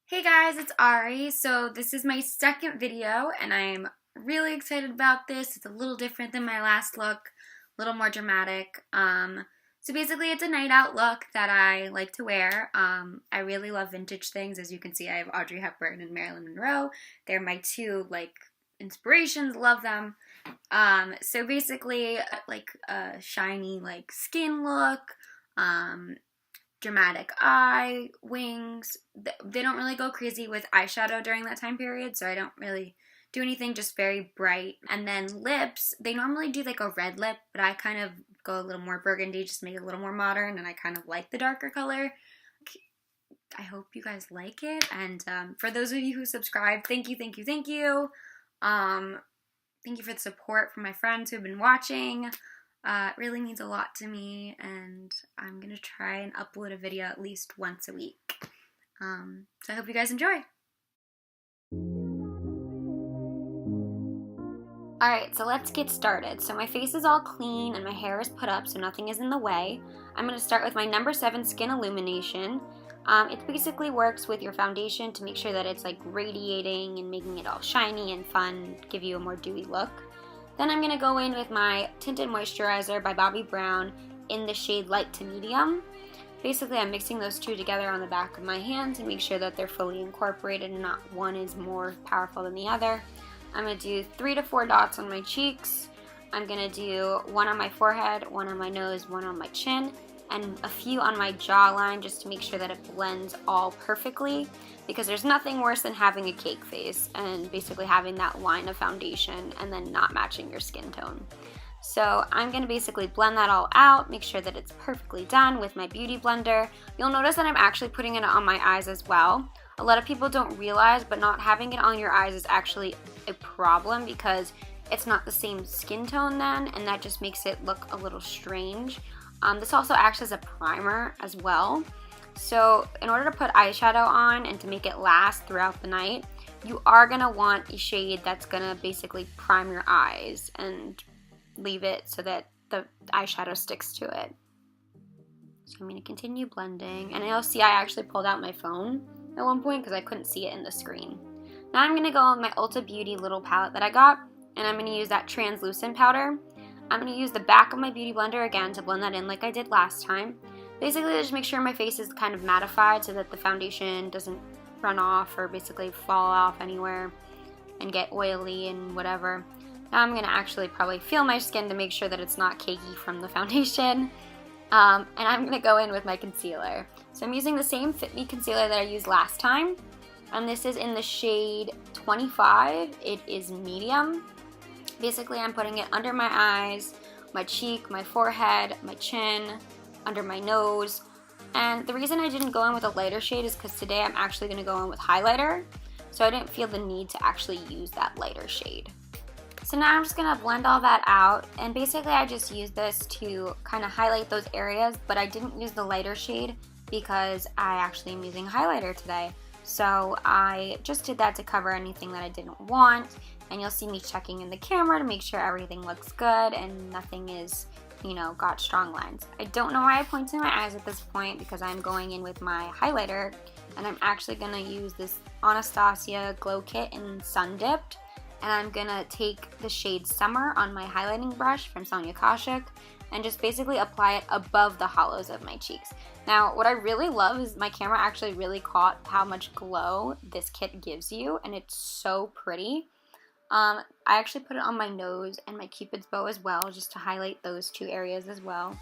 Hey guys, it's Ari. So this is my second video and I'm really excited about this. It's a little different than my last look, a little more dramatic. So basically it's a night out look that I like to wear. I really love vintage things. As you can see, I have Audrey Hepburn and Marilyn Monroe. They're my two inspirations, love them. So basically like a shiny skin look. Um, Dramatic eye, wings. They don't really go crazy with eyeshadow during that time period, so I don't really do anything, just very bright. And then lips, they normally do like a red lip, but I kind of go a little more burgundy, just make it a little more modern, and I kind of like the darker color. I hope you guys like it, and for those of you who subscribe, thank you, thank you, thank you. Thank you for the support from my friends who have been watching. It really means a lot to me, and I'm going to try and upload a video at least once a week. So I hope you guys enjoy. Alright, so let's get started. So my face is all clean and my hair is put up so nothing is in the way. I'm going to start with my number 7 Skin Illumination. It basically works with your foundation to make sure that it's like radiating and making it all shiny and fun, give you a more dewy look. Then I'm going to go in with my Tinted Moisturizer by Bobbi Brown in the shade Light to Medium. Basically, I'm mixing those two together on the back of my hand to make sure that they're fully incorporated and not one is more powerful than the other. I'm going to do 3 to 4 dots on my cheeks. I'm going to do one on my forehead, one on my nose, one on my chin, and a few on my jawline just to make sure that it blends all perfectly, because there's nothing worse than having a cake face and basically having that line of foundation and then not matching your skin tone. So I'm going to basically blend that all out, make sure that it's perfectly done with my Beauty Blender. You'll notice that I'm actually putting it on my eyes as well. A lot of people don't realize, but not having it on your eyes is actually a problem because it's not the same skin tone then, and that just makes it look a little strange. This also acts as a primer as well. So in order to put eyeshadow on and to make it last throughout the night, you are going to want a shade that's going to basically prime your eyes and leave it so that the eyeshadow sticks to it. So I'm going to continue blending, and you'll see I actually pulled out my phone at one point because I couldn't see it in the screen. Now I'm going to go on my Ulta Beauty little palette that I got, and I'm going to use that translucent powder. I'm going to use the back of my Beauty Blender again to blend that in like I did last time. Basically, just make sure my face is kind of mattified so that the foundation doesn't run off or basically fall off anywhere and get oily and whatever. Now I'm going to actually probably feel my skin to make sure that it's not cakey from the foundation. And I'm going to go in with my concealer. So I'm using the same Fit Me concealer that I used last time. And this is in the shade 25. It is medium. Basically, I'm putting it under my eyes, my cheek, my forehead, my chin, under my nose. And the reason I didn't go in with a lighter shade is because today I'm actually going to go in with highlighter. So I didn't feel the need to actually use that lighter shade. So now I'm just going to blend all that out. And basically I just used this to kind of highlight those areas, but I didn't use the lighter shade because I actually am using highlighter today. So I just did that to cover anything that I didn't want. And you'll see me checking in the camera to make sure everything looks good and nothing is, got strong lines. I don't know why I pointed my eyes at this point because I'm going in with my highlighter, and I'm actually going to use this Anastasia Glow Kit in Sun Dipped, and I'm going to take the shade Summer on my highlighting brush from Sonia Kashuk and just basically apply it above the hollows of my cheeks. Now, what I really love is my camera actually really caught how much glow this kit gives you, and it's so pretty. I actually put it on my nose and my Cupid's bow as well, just to highlight those two areas as well.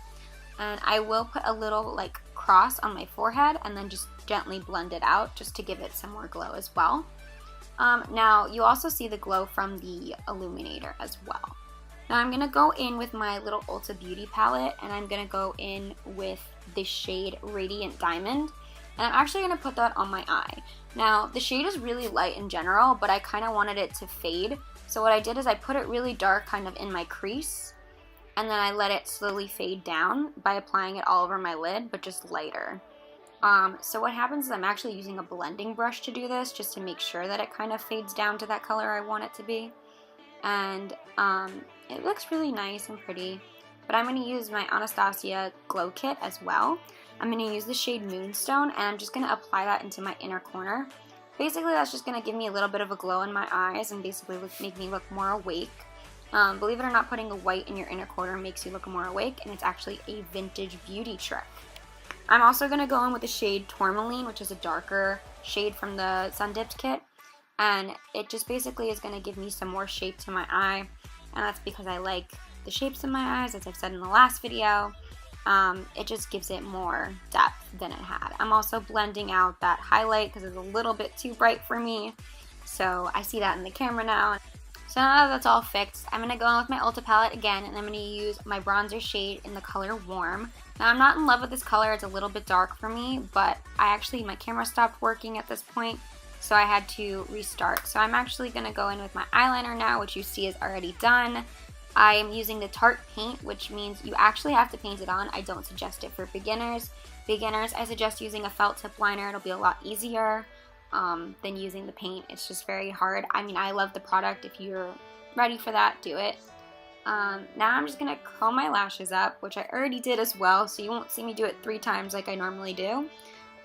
And I will put a little cross on my forehead and then just gently blend it out just to give it some more glow as well. Now you also see the glow from the illuminator as well. Now I'm going to go in with my little Ulta Beauty palette, and I'm going to go in with the shade Radiant Diamond. And I'm actually going to put that on my eye. Now, the shade is really light in general, but I kind of wanted it to fade. So what I did is I put it really dark kind of in my crease, and then I let it slowly fade down by applying it all over my lid, but just lighter. So what happens is I'm actually using a blending brush to do this, just to make sure that it kind of fades down to that color I want it to be. And it looks really nice and pretty. But I'm going to use my Anastasia Glow Kit as well. I'm going to use the shade Moonstone, and I'm just going to apply that into my inner corner. Basically, that's just going to give me a little bit of a glow in my eyes and basically make me look more awake. Believe it or not, putting a white in your inner corner makes you look more awake, and it's actually a vintage beauty trick. I'm also going to go in with the shade Tourmaline, which is a darker shade from the Sun Dipped kit, and it just basically is going to give me some more shape to my eye, and that's because I like the shapes in my eyes, as I've said in the last video. It just gives it more depth than it had. I'm also blending out that highlight because it's a little bit too bright for me, so I see that in the camera now. So now that that's all fixed, I'm going to go in with my Ulta palette again, and I'm going to use my bronzer shade in the color Warm. Now, I'm not in love with this color. It's a little bit dark for me, but my camera stopped working at this point, so I had to restart. So I'm actually going to go in with my eyeliner now, which you see is already done. I am using the Tarte paint, which means you actually have to paint it on. I don't suggest it for beginners. I suggest using a felt tip liner. It'll be a lot easier than using the paint. It's just very hard. I mean, I love the product. If you're ready for that, do it. Now I'm just going to curl my lashes up, which I already did as well, so you won't see me do it 3 times like I normally do.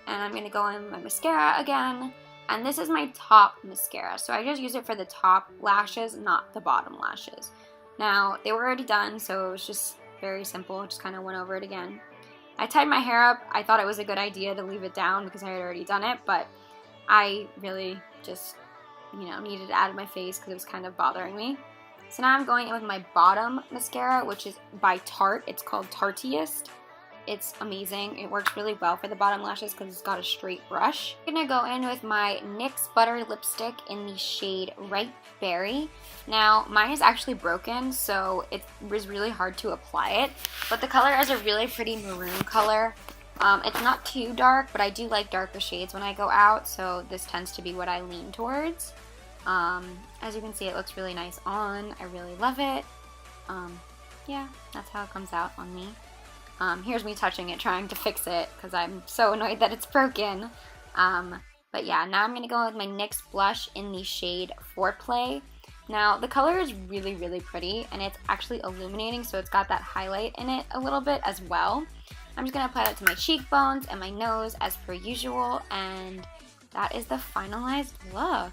And I'm going to go in with my mascara again. And this is my top mascara, so I just use it for the top lashes, not the bottom lashes. Now, they were already done, so it was just very simple. Just kind of went over it again. I tied my hair up. I thought it was a good idea to leave it down because I had already done it, but I really just, needed it out of my face because it was kind of bothering me. So now I'm going in with my bottom mascara, which is by Tarte. It's called Tarteist. It's amazing. It works really well for the bottom lashes because it's got a straight brush. I'm going to go in with my NYX Butter Lipstick in the shade Ripe Berry. Now, mine is actually broken, so it was really hard to apply it. But the color is a really pretty maroon color. It's not too dark, but I do like darker shades when I go out, so this tends to be what I lean towards. As you can see, it looks really nice on. I really love it. Yeah, that's how it comes out on me. Here's me touching it, trying to fix it, because I'm so annoyed that it's broken. But yeah, now I'm going to go with my NYX blush in the shade Foreplay. Now, the color is really, really pretty, and it's actually illuminating, so it's got that highlight in it a little bit as well. I'm just going to apply that to my cheekbones and my nose as per usual, and that is the finalized look.